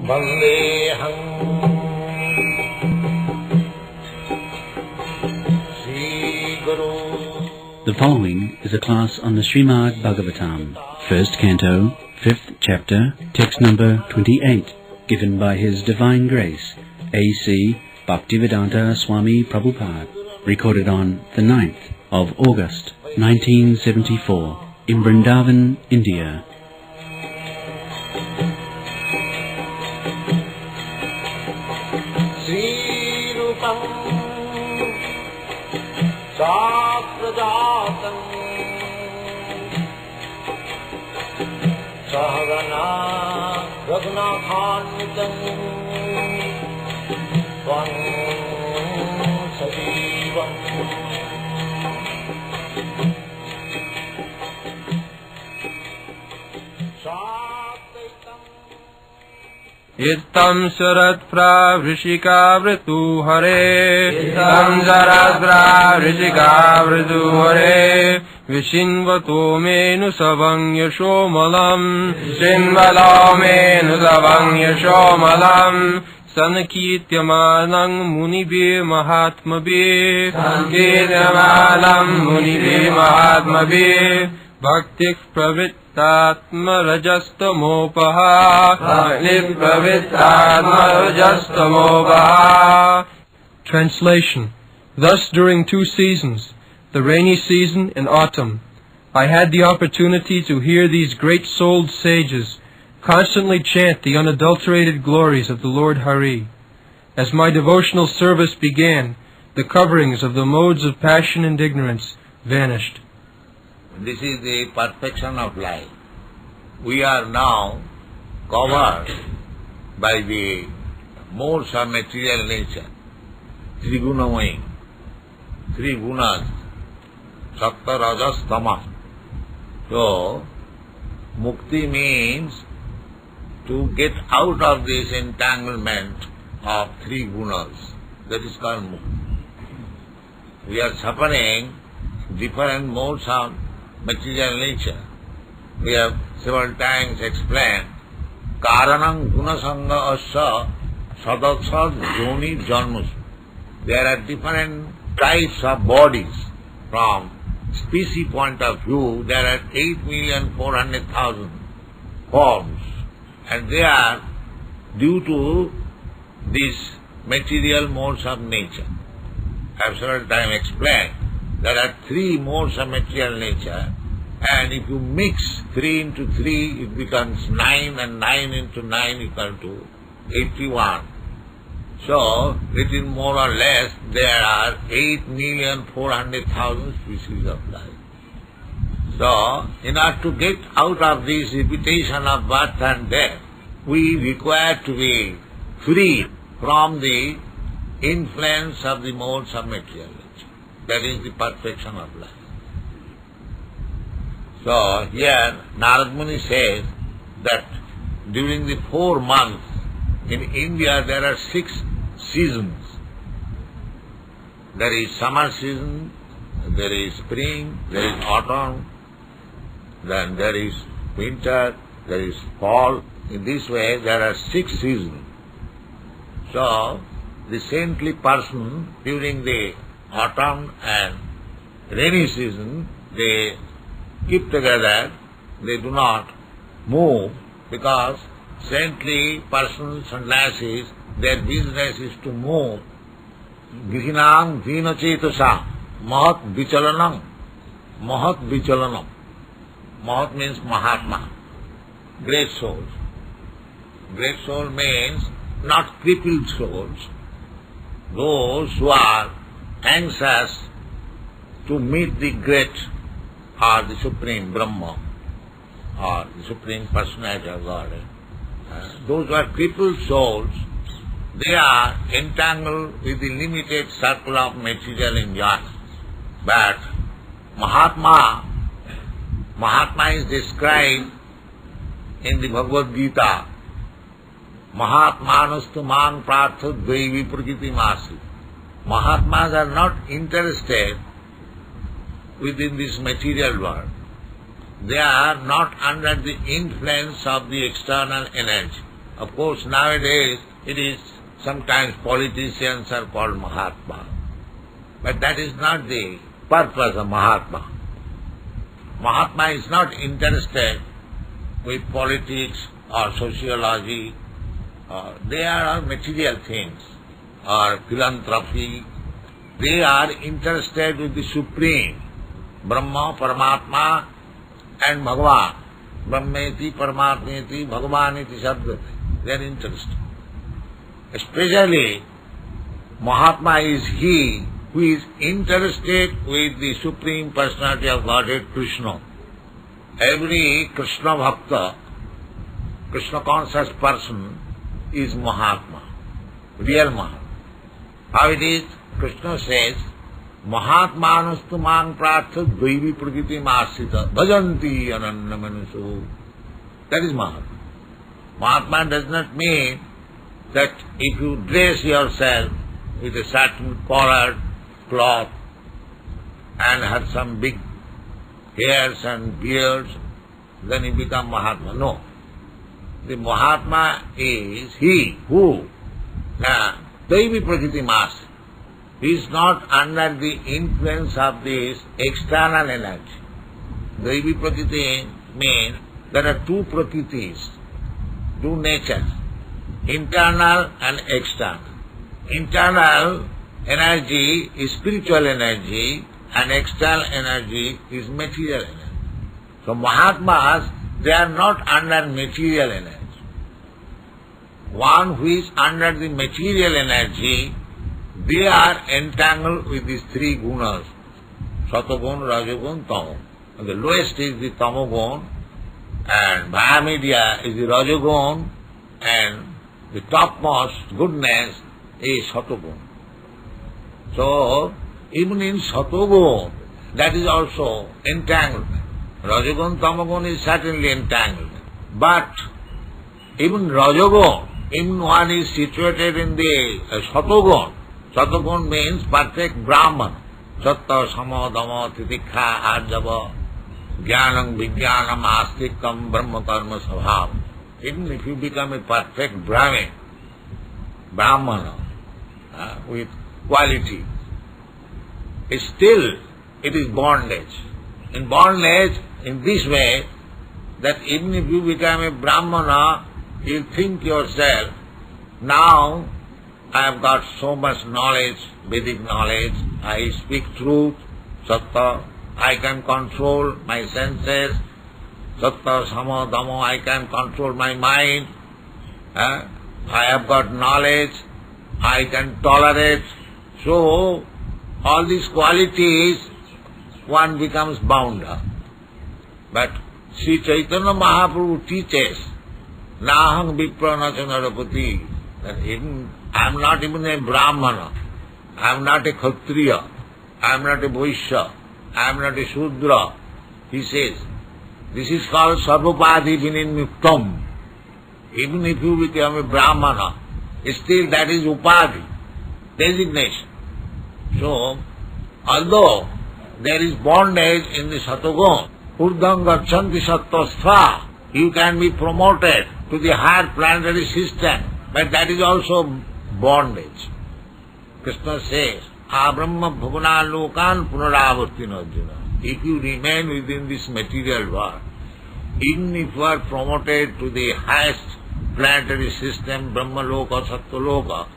Vandeham Sri Guru. The following is a class on the Srimad Bhagavatam, first canto, 5th chapter, text number 28, given by His Divine Grace, A.C. Bhaktivedanta Swami Prabhupada, recorded on the 9th of August, 1974, in Vrindaban, India. Sri Rupam Saprajatam Sahagana Raghunathanvitam Tvam Sajivam Ittam sarat pravrishika vritu hare Ittam sarat pravrishika vritu hare Vishinvato menu savang yasho malam Vishinvato menu savang yasho malam Sankityamanang munibhi mahatmabhi Sankityamanang munibhi mahatmabhi Bhaktik pravittatma rajastamopaha Bhaktik pravittatma rajastamopaha. Translation. Thus during 2 seasons, the rainy season and autumn, I had the opportunity to hear these great-souled sages constantly chant the unadulterated glories of the Lord Hari. As my devotional service began, the coverings of the modes of passion and ignorance vanished. This is the perfection of life. We are now covered by the modes of material nature. Three gunamai, 3 gunas, sattva, rajas, tamas. So, mukti means to get out of this entanglement of 3 gunas. That is called mukti. We are suffering different modes of material nature. We have several times explained Karanam Gunasanga Asya Sadaksha Joni Janmus. There are different types of bodies. From species point of view, there are 8,400,000 forms, and they are due to these material modes of nature. I have several times explained there are 3 modes of material nature, and if you mix 3 into 3, it becomes 9, and 9 into 9 equal to 81. So, it is more or less there are 8,400,000 species of life. So, in order to get out of this repetition of birth and death, we require to be free from the influence of the modes of material nature. That is the perfection of life. So here Narad Muni says that during the 4 months in India there are 6 seasons. There is summer season, there is spring, there is autumn, then there is winter, there is fall. In this way there are 6 seasons. So the saintly person during the autumn and rainy season, they keep together, they do not move, because saintly persons, sannyasis, their business is to move. Grihinam vinachetasa mahat vichalanam. Mahat vichalanam. Mahat means Mahatma, great souls. Great soul means not crippled souls, those who are anxious to meet the great or the Supreme Brahma or the Supreme Personality of Godhead. Those who are crippled souls, they are entangled with the limited circle of material enjoyment. But Mahatma is described in the Bhagavad Gita. Mahatmanastu man prartha dvaivi prakriti masi. Mahatmas are not interested within this material world. they are not under the influence of the external energy. Of course, nowadays it is sometimes politicians are called Mahatma. But that is not the purpose of Mahatma. Mahatma is not interested with politics or sociology. They are all material things, or philanthropy. They are interested with the Supreme, Brahma, Paramatma and Bhagavan. Brahmeti, Paramatmeti, Bhagavaniti Shabdati. They are interested. Especially, Mahatma is he who is interested with the Supreme Personality of Godhead, Krishna. Every Krishna Bhakta, Krishna conscious person is Mahatma, real Mahatma. How it is? Krishna says, Mahatmanastu mang pratha dvaivi prakriti masita bhajanti ananya manuso. That is Mahatma. Mahatma does not mean that if you dress yourself with a certain colored cloth and have some big hairs and beards, then you become Mahatma. No. The Mahatma is he who Daivi Prakriti Mas. He is not under the influence of this external energy. Daivi Prakriti means there are two Prakritis, two natures, internal and external. Internal energy is spiritual energy and external energy is material energy. So Mahatmas, they are not under material energy. One who is under the material energy, they are entangled with these three gunas, Satagun, Rajagun, Tamo. And the lowest is the Tamogun, and via media is the Rajagun, and the topmost goodness is Satagun. So, even in Satagun, that is also entanglement. Rajagun, Tamagun is certainly entanglement. But even Rajagun, even one is situated in the Satagun. Satagun means perfect Brahman. Satta, Samo, Dhamma, Titikha, Arjava, Jnanam, Vijnanam, Astikam, Brahma, Karma, Svabhavam. Even if you become a perfect Brahmin, Brahmana, with quality, still it is bondage. In bondage, in this way, that even if you become a Brahmana, you think yourself, now I have got so much knowledge, Vedic knowledge, I speak truth, Satta, I can control my senses, Satta, Sama, Dhamma, I can control my mind, I have got knowledge, I can tolerate. So, all these qualities, one becomes bound up. But Sri Chaitanya Mahaprabhu teaches, Nahang Vipra Nachanarapati, that even I am not even a Brahmana, I am not a Kshatriya, I am not a Vaishya, I am not a Shudra. He says, this is called Sarvapadhi Vinimuktam. Even if you become a Brahmana, still that is Upadhi, designation. So, although there is bondage in the Satagun, Urdham Gachanti Sattva, you can be promoted to the higher planetary system, but that is also bondage. Krishna says, Abrahma Bhuvana Lokan Punaravartina Arjuna. If you remain within this material world, even if you are promoted to the highest planetary system, Brahma Loka, Sattva Loka,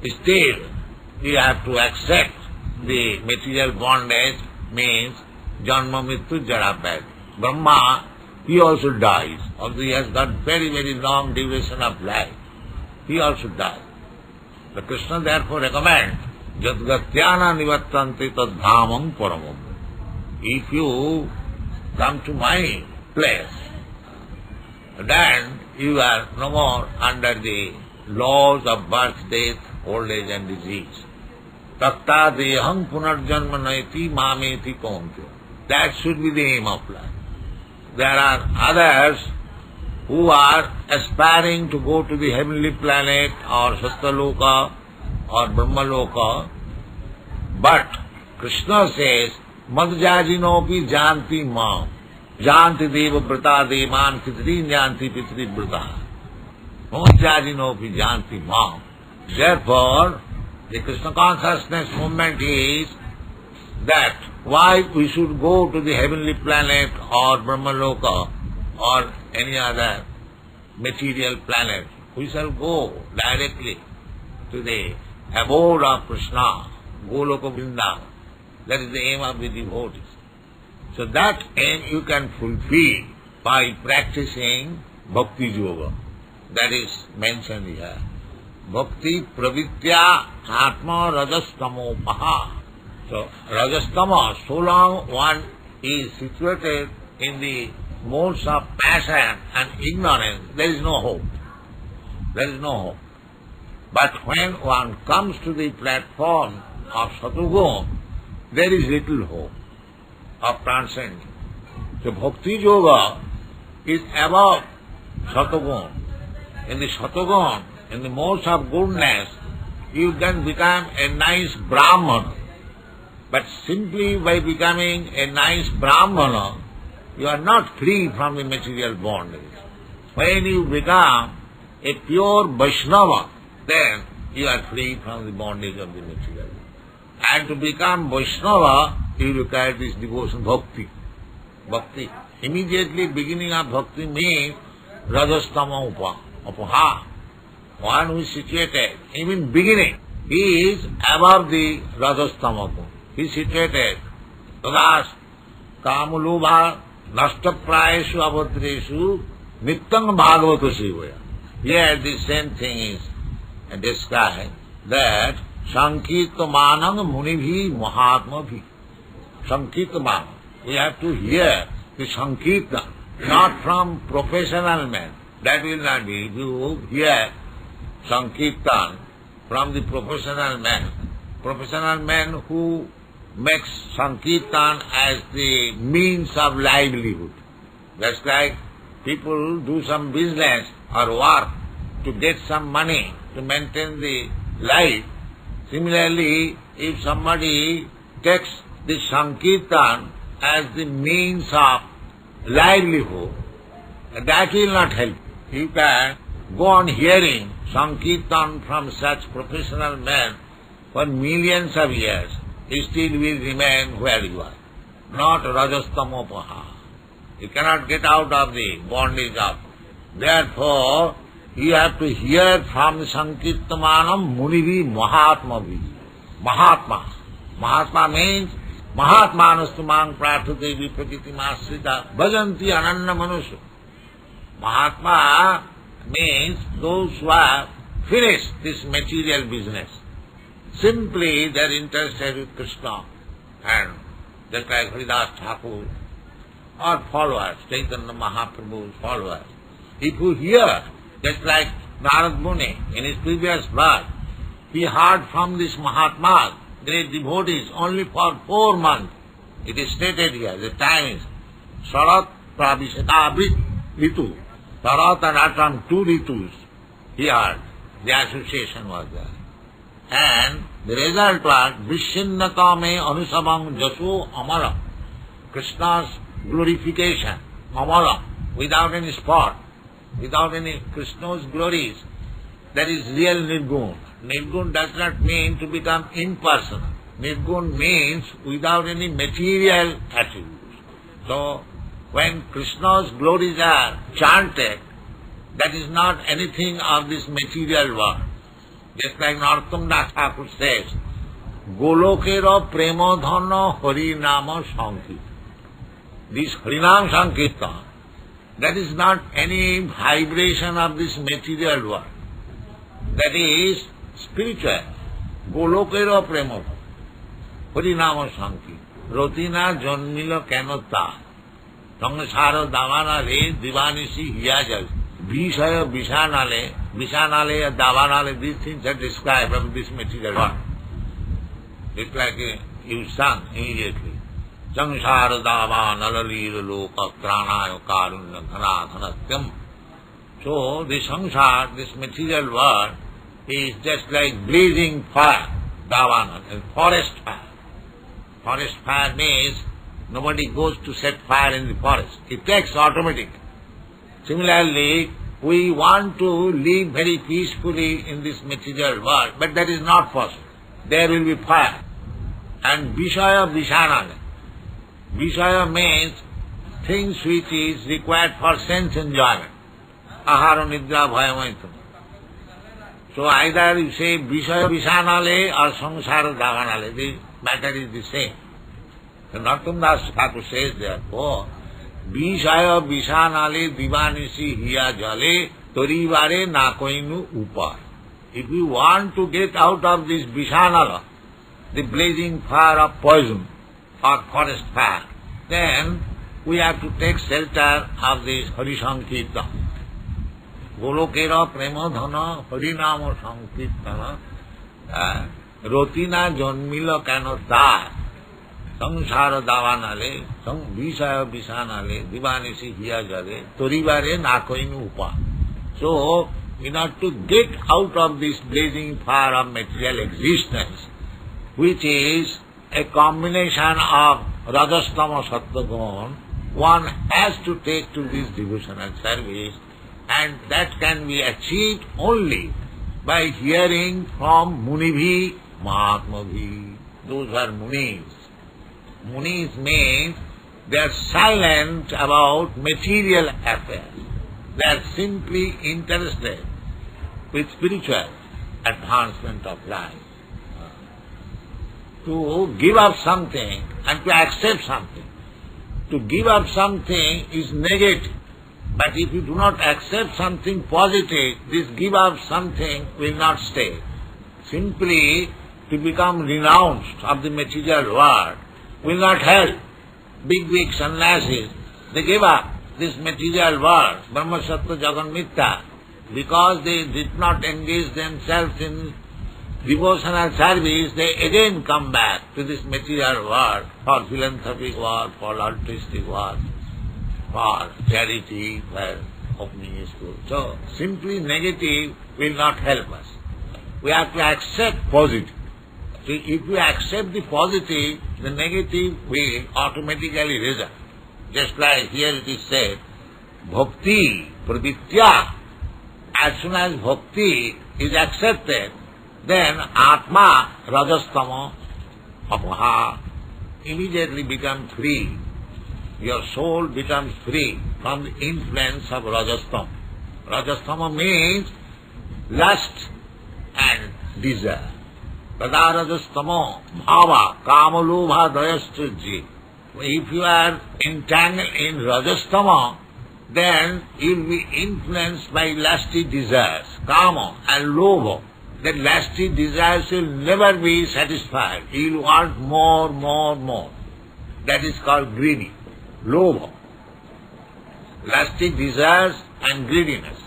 still you have to accept the material bondage, means Janma Mittu Jara Bhaya. Brahma, he also dies, although he has got very, very long duration of life. He also dies. The Krishna therefore recommends, Jadgatyana Nivattanti Tadhamam Paramam. If you come to my place, then you are no more under the laws of birth, death, old age and disease. Tatta deham punarjanma naiti mameti kaunti. That should be the aim of life. There are others who are aspiring to go to the heavenly planet or Sattaloka or Brahmaloka, but Krishna says, Madjajinopi janti mam. Janti deva vrata devan pitrin janti pitri vrata. No jajinopi janti mam. Therefore, the Krishna consciousness movement is that why we should go to the heavenly planet or Brahmaloka or any other material planet. We shall go directly to the abode of Krishna, Goloka Vrindaban. That is the aim of the devotees. So that aim you can fulfill by practicing Bhakti Yoga. That is mentioned here. Bhakti pravitya atma rajastamo paha. So rajastama, so long one is situated in the modes of passion and ignorance, there is no hope. There is no hope. But when one comes to the platform of Satugun, there is little hope of transcending. So Bhakti Yoga is above Satugun. In the Satugun, in the modes of goodness, you can become a nice Brahmana. But simply by becoming a nice Brahmana, you are not free from the material bondage. When you become a pure Vaishnava, then you are free from the bondage of the material. And to become Vaishnava, you require this devotion, bhakti. Bhakti. Immediately beginning of bhakti means rajastama upaha. One who is situated, even beginning, he is above the rajastama. He is situated. Tadas kamulubha nashtaprayeshu abhadreshu nityam bhagavata sivaya. Here the same thing is described, that sankirtamanam munibhi mahatmabhi. Sankirtamanam. We have to hear the sankirtan, not from professional men. That will not be. If you hear sankirtan from the professional men who makes sankirtan as the means of livelihood. That's like people do some business or work to get some money to maintain the life. Similarly, if somebody takes the sankirtan as the means of livelihood, that will not help. You can go on hearing sankirtan from such professional men for millions of years. You still will remain where you are, not rajastamopaha. You cannot get out of the bondage of. Therefore, you have to hear from sankirtamanam munivi mahatmavi. Mahatma. Mahatma means mahatmanastumang prathute viprakriti masrita bhajanti ananna manusya. Mahatma means those who have finished this material business. Simply they are interested with Krishna, and just like Haridas Thakur or followers, Chaitanya Mahaprabhu's followers. If you hear, just like Narad Muni in his previous birth, he heard from this Mahatmas, great devotees, only for 4 months. It is stated here, the time is Sarat Pravishetabhit Ritu. Sarat and Atam, 2 Ritus, he heard. The association was there. And the result was Vishinnata me anusabam jaso amala. Krishna's glorification, amala, without any spot, without any Krishna's glories. That is real Nirgun. Nirgun does not mean to become impersonal. Nirgun means without any material attributes. So, when Krishna's glories are chanted, that is not anything of this material world. Just like Narottam Das Thakur says, Golokera Premodhana Harinama Sankirtan. This Harinam Sankirtan, that is not any vibration of this material world. That is spiritual. Golokera Premodhana Harinama Sankirtan. Rotina Janmila Kanota. Sangsara Davana Re Divanisi Hiyajal. Vishaya Vishanale, Davanale, these things are described from this material world. It's like you sung immediately. Sangsara Davana Lalila Loka Pranaya Karunya Dhanadhanatyam. So the sangsara, this material world, is just like blazing fire, Davana, and forest fire. Forest fire means Nobody goes to set fire in the forest. It takes automatic. Similarly, we want to live very peacefully in this material world, but that is not possible. There will be fire. And Vishaya Vishanala. Vishaya means things which is required for sense enjoyment. Ahara nidra bhayamaitana. So either you say Vishaya Vishanale or Samsara Davanale, the matter is the same. So Narottam Das Thakur says therefore, Vishaya Vishanale divanisi hiya jale torivare na koinu upar. If you want to get out of this Vishanala, the blazing fire of poison or forest fire, then we have to take shelter of this Hari Sankirtana. Golokera Premadhana Harinama Sankirtana Rotina Janmila Kano Da Samsara Davanale Vishaya Vishanale Divanisi Hiya Jale Torivare Nakoinu Upa. So, in order to get out of this blazing fire of material existence, which is a combination of Rajastama Sattvagun, one has to take to this devotional service, and that can be achieved only by hearing from Munibhi, Mahatmabhi. Those are Munis. Munis means they are silent about material affairs. They are simply interested with spiritual advancement of life. To give up something and to accept something. To give up something is negative. But if you do not accept something positive, this give up something will not stay. Simply to become renounced of the material world will not help. Big sannyasis, they give up this material world, Brahma Sattva Jagan Mithya, because they did not engage themselves in devotional service, they again come back to this material world for philanthropic work, for altruistic work, for charity, for opening a school. So, simply negative will not help us. We have to accept positive. So, if we accept the positive, the negative will automatically result. Just like here it is said, Bhakti Pravitya. As soon as Bhakti is accepted, then Atma Rajastama Apaha immediately becomes free. Your soul becomes free from the influence of Rajastama. Rajastama means lust and desire. Tada Rajastama Bhava Kamalobha Dayastrijji. If you are entangled in Rajastama, then you will be influenced by lusty desires, Kama and Lobha. That lusty desires will never be satisfied. You will want more. That is called greedy, Lobha. Lusty desires and greediness.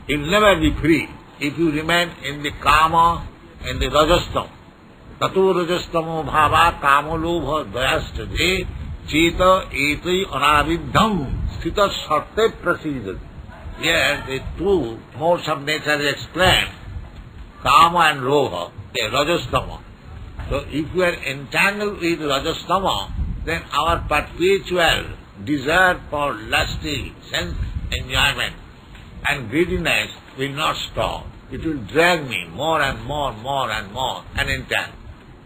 You will never be free if you remain in the Kama and the Rajastama. Tato Rajastamo Bhava Kama Lobha Dayastaje Cheta Eti Anaviddham Sthita Satte Prasidati. Here the two modes of nature is explained. Kama and Lobha, the Rajastama. So if we are entangled with Rajastama, then our perpetual desire for lusty sense enjoyment and greediness will not stop. It will drag me more and more and entangle.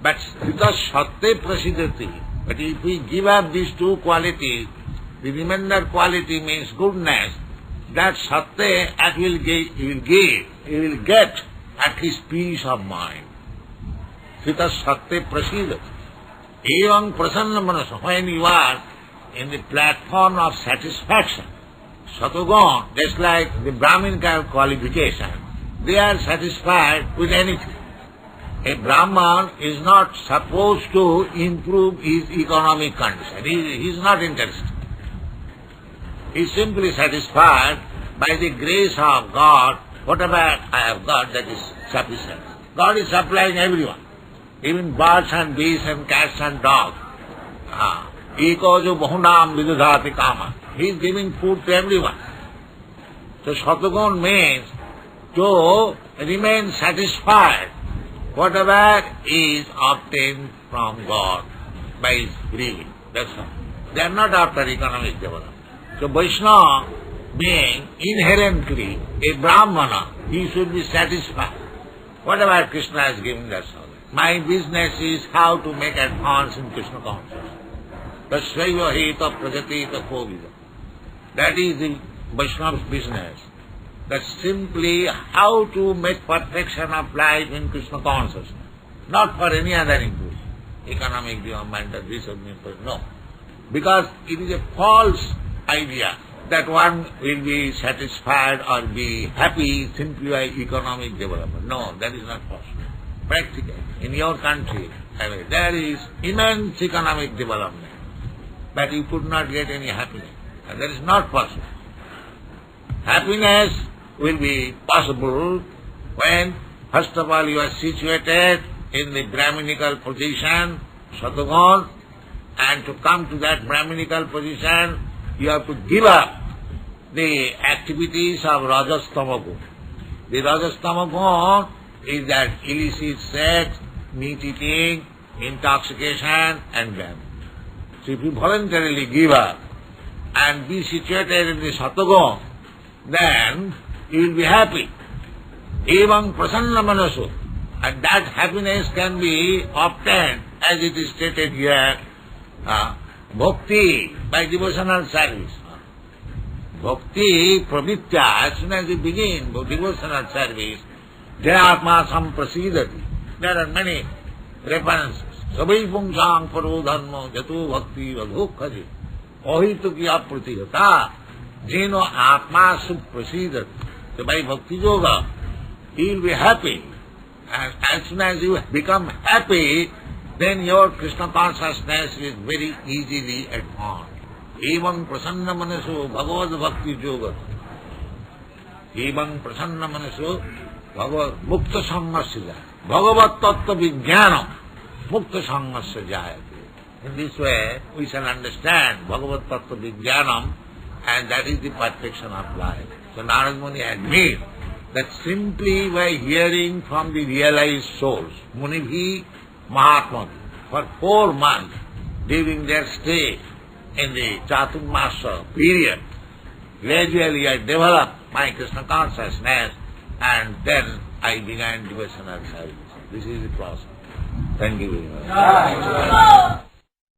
But Sthita Satte Prasidati. But if we give up these two qualities, the remainder quality means goodness, that Satte that he will get at least peace of mind. Sthita Satte Prasidati. Evam Prasanna Manasa, when you are in the platform of satisfaction, Satogun, just like the Brahmin kind of qualification, they are satisfied with anything. A Brahman is not supposed to improve his economic condition. He is not interested. He is simply satisfied by the grace of God. Whatever I have got, that is sufficient. God is supplying everyone, even birds and beasts and cats and dogs. Eko jo bahunam vidudhati kama. He is giving food to everyone. So Satagun means to remain satisfied whatever is obtained from God by his free will. That's all. They are not after economic development. So Vaishnava, being inherently a Brahmana, he should be satisfied. Whatever Krishna has given, that's all. My business is how to make advance in Krishna consciousness. Tasvaiva heta prajatita kovida. That is the Vaishnava's business. That's simply how to make perfection of life in Krishna consciousness. Not for any other improvement. Economic development or this or that, no. Because it is a false idea that one will be satisfied or be happy simply by economic development. No, that is not possible. Practically, in your country, there is immense economic development, but you could not get any happiness. And that is not possible. Happiness will be possible when, first of all, you are situated in the Brahminical position, Satagun, and to come to that Brahminical position, you have to give up the activities of Rajas Tamagun. The Rajas Tamagun is that illicit sex, meat eating, intoxication, and gambling. So if you voluntarily give up and be situated in the Satagun, then you will be happy. Evam prasanna manasu. And that happiness can be obtained, as it is stated here, bhakti, by devotional service. Bhakti pravitya, as soon as you begin devotional service, jayatma samprasidati. There are many references. Sabai pungsang paro dharma jato bhakti vadhokhaji. Ohitu kiya pratihata jeno atma suprasidati. So by bhakti yoga, he will be happy. And as soon as you become happy, then your Krishna consciousness is very easily advanced. Evam prasanna manaso bhagavad bhakti yoga. Evam prasanna manaso bhagavad mukta sangasya jaya. Bhagavad tattva vijnanam mukta sangasya jayate. In this way, we shall understand Bhagavad tattva vijnanam, and that is the perfection of life. So Narad Muni admits that simply by hearing from the realized souls, Munibhi Mahatma, for 4 months during their stay in the Chaturmasa period, gradually I developed my Krishna consciousness, and then I began devotional service. This is the process. Thank you very much.